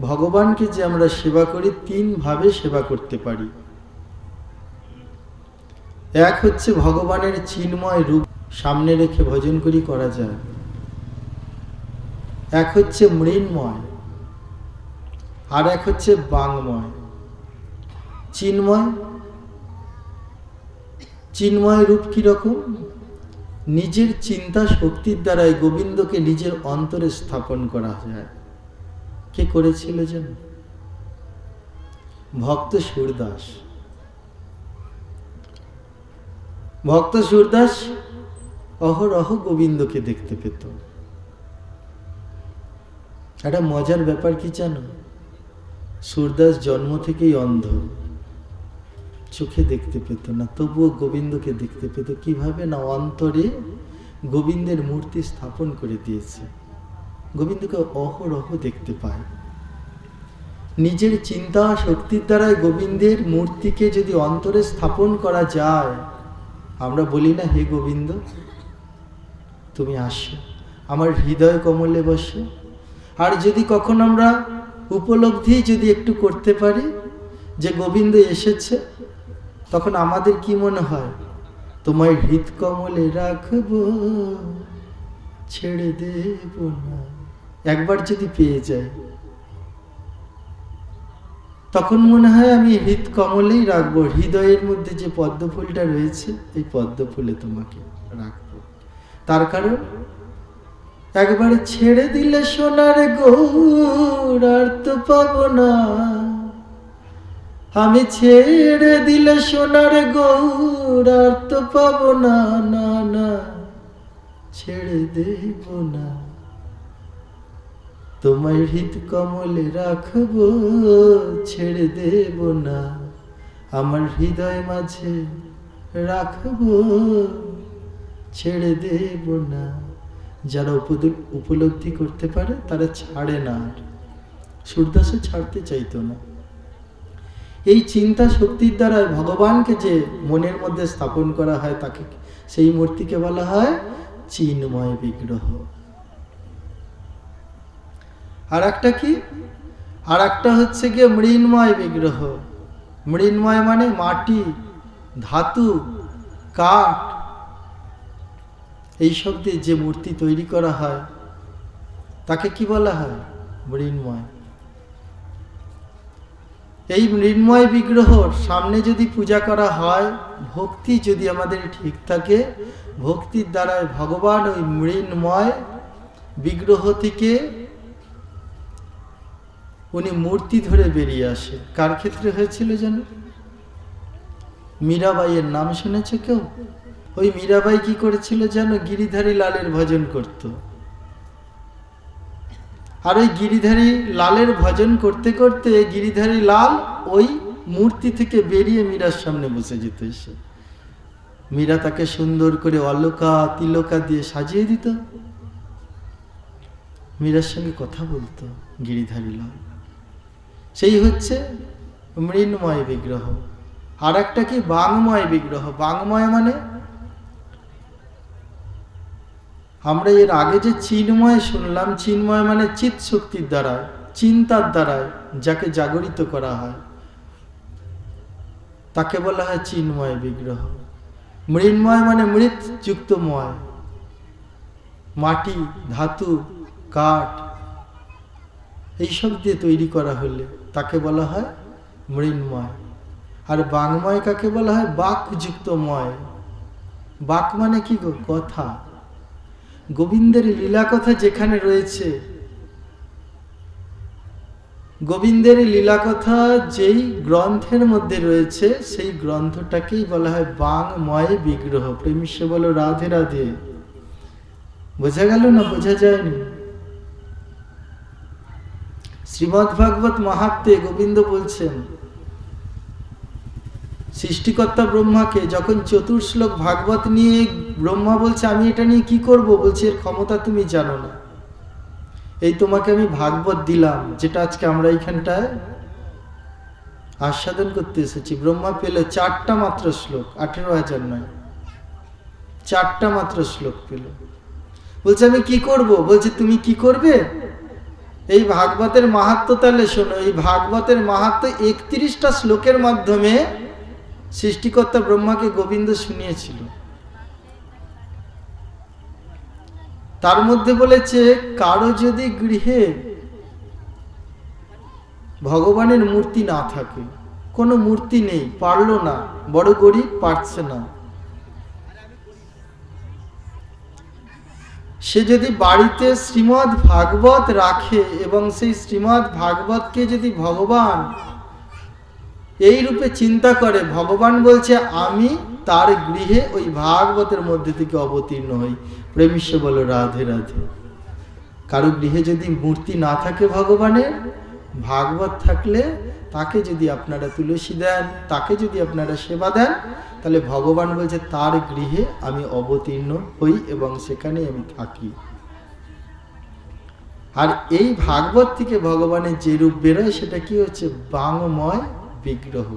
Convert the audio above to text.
ভগবানকে যে আমরা সেবা করি তিন ভাবে সেবা করতে পারি। এক হচ্ছে ভগবানের চিন্ময় রূপ সামনে রেখে ভজন করি করা যায়। এক হচ্ছে মৃন্ময়, আর এক হচ্ছে বাংময়। চিন্ময়, চিন্ময় রূপ কি রকম? নিজের চিন্তা শক্তির দ্বারাই গোবিন্দকে নিজের অন্তরে স্থাপন করা যায়। কে করেছিল যেন? ভক্ত সুরদাস। ভক্ত সুরদাস অহরহ গোবিন্দকে দেখতে পেত। একটা মজার ব্যাপার কি জানো? সুরদাস জন্ম থেকেই অন্ধ, চোখে দেখতে পেত না, তবুও গোবিন্দকে দেখতে পেত। কিভাবে না, অন্তরে গোবিন্দের মূর্তি স্থাপন করে দিয়েছে, গোবিন্দকে অহরহ দেখতে পায়। নিজের চিন্তা শক্তির দ্বারাই গোবিন্দের মূর্তিকে যদি অন্তরে স্থাপন করা যায়, আমরা বলি না হে গোবিন্দ তুমি আসো আমার হৃদয় কমলে বসো। আর যদি কখন আমরা উপলব্ধি যদি একটু করতে পারি যে গোবিন্দ এসেছে, তখন আমাদের কি মনে হয়? তোমায় হৃদ কমলে রাখবো, ছেড়ে দেব না। একবার যদি পেয়ে যায় তখন মনে হয় আমি হৃদ কমলেই রাখবো, হৃদয়ের মধ্যে যে পদ্ম ফুলটা রয়েছে এই পদ্ম ফুলে তোমাকে রাখবো। তার কারণ একবার ছেড়ে দিলে সোনার গৌর আর তো পাবো না, আমি ছেড়ে দিলে সোনার গৌর আর তো পাবো না, না না ছেড়ে দেব না, তোমায় হৃদ কমলে রাখবো, ছেড়ে দেব না, আমার হৃদয় মাঝে রাখবো, ছেড়ে দেব না। যারা উপলব্ধি করতে পারে তারা ছাড়ে না। সুরদাসে ছাড়তে চাইতো না। এই চিন্তা শক্তির দ্বারা ভগবানকে যে মনের মধ্যে স্থাপন করা হয়, তাকে সেই মূর্তিকে বলা হয় চিন্ময় বিগ্রহ। আর একটা কি? আর একটা হচ্ছে গিয়ে মৃন্ময় বিগ্রহ। মৃন্ময় মানে মাটি, ধাতু, কাঠ, এইসব দিয়ে যে মূর্তি তৈরি করা হয় তাকে কি বলা হয়? মৃন্ময়। এই মৃন্ময় বিগ্রহর সামনে যদি পূজা করা হয়, ভক্তি যদি আমাদের ঠিক থাকে, ভক্তির দ্বারা ভগবান ওই মৃন্ময় বিগ্রহ থেকে উনি মূর্তি ধরে বেরিয়ে আসে। কার ক্ষেত্রে হয়েছিল জানো? মীরাবাইয়ের নাম শুনেছে কেউ? ওই মীরাবাই কি করেছিল জানো? গিরিধারী লালের ভজন করত। আর ওই গিরিধারী লালের ভজন করতে করতে গিরিধারী লাল ওই মূর্তি থেকে বেরিয়ে মীরার সামনে বসে যেত। এসে মীরা তাকে সুন্দর করে অলকা তিলকা দিয়ে সাজিয়ে দিত, মীরার সঙ্গে কথা বলতো গিরিধারী লাল। সেই হচ্ছে মৃন্ময় বিগ্রহ। আর একটা কি? বাংময় বিগ্রহ। বাংময় মানে আমরা এর আগে যে চিন্ময় শুনলাম, চিন্ময় মানে চিৎ শক্তির দ্বারা, চিন্তার দ্বারা যাকে জাগরিত করা হয় তাকে বলা হয় চিন্ময় বিগ্রহ। মৃন্ময় মানে মৃৎ যুক্তময়, মাটি, ধাতু, কাঠ এইসব দিয়ে তৈরি করা হলে তাকে বলা হয় মৃন্ময়। আর বাংময় কাকে বলা হয়? বাকযুক্তময়। বাক মানে কি গো? কথা। গোবিন্দের লীলা কথা যেখানে রয়েছে, গোবিন্দের লীলা কথা যেই গ্রন্থের মধ্যে রয়েছে সেই গ্রন্থটাকেই বলা হয় বাংময় বিগ্রহ। প্রেমিষ্যে বলো রাধে রাধে। বোঝা গেল না? বোঝা যায়নি? শ্রীমদ্ ভাগবত মাহাত্ম্যে গোবিন্দ বলছেন, সৃষ্টিকর্তা ব্রহ্মাকে যখন চতুর্শ্লোক ভাগবত নিয়ে ব্রহ্মা বলছে আমি এটা নিয়ে কি করব, বলছে এর ক্ষমতা তুমি জানো না, এই তোমাকে আমি ভাগবত দিলাম, যেটা আজকে আমরা এইখানটায় আস্বাদন করতে এসেছি। ব্রহ্মা পেল 4টা মাত্র শ্লোক, 18,000 নয়, 4টা মাত্র শ্লোক পেল। বলছে আমি কি করব? বলছে তুমি কি করবে? এই ভাগবতের মাহাত্ম্য তাহলে শোনো, এই ভাগবতের মাহাত্ম্য 31টা শ্লোকের মাধ্যমে সৃষ্টিকর্তা ব্রহ্মাকে গোবিন্দ শুনিয়েছিল। তার মধ্যে বলেছে, কারো যদি গৃহে ভগবানের মূর্তি না থাকে, কোনো মূর্তি নেই, পারলো না, বড় গরিব, পারছে না, সে যদি বাড়িতে শ্রীমদ্ ভাগবত রাখে এবং সেই শ্রীমদ্ ভাগবতকে যদি ভগবান এই রূপে চিন্তা করে, ভগবান বলছে আমি তার গৃহে ওই ভাগবতের মধ্যে থেকে অবতীর্ণ হই। প্রেমিষ্য বলো রাধে রাধে। কারো গৃহে যদি মূর্তি না থাকে ভগবানের, ভাগবত থাকলে তাকে যদি আপনারা তুলসী দেন, তাকে যদি আপনারা সেবা দেন, তাহলে ভগবান বলছে তার গৃহে আমি অবতীর্ণ হই এবং সেখানে আমি থাকি। আর এই ভাগবত থেকে ভগবানের যে রূপ বেরোয় সেটা কি হচ্ছে? বাংময় বিগ্রহ।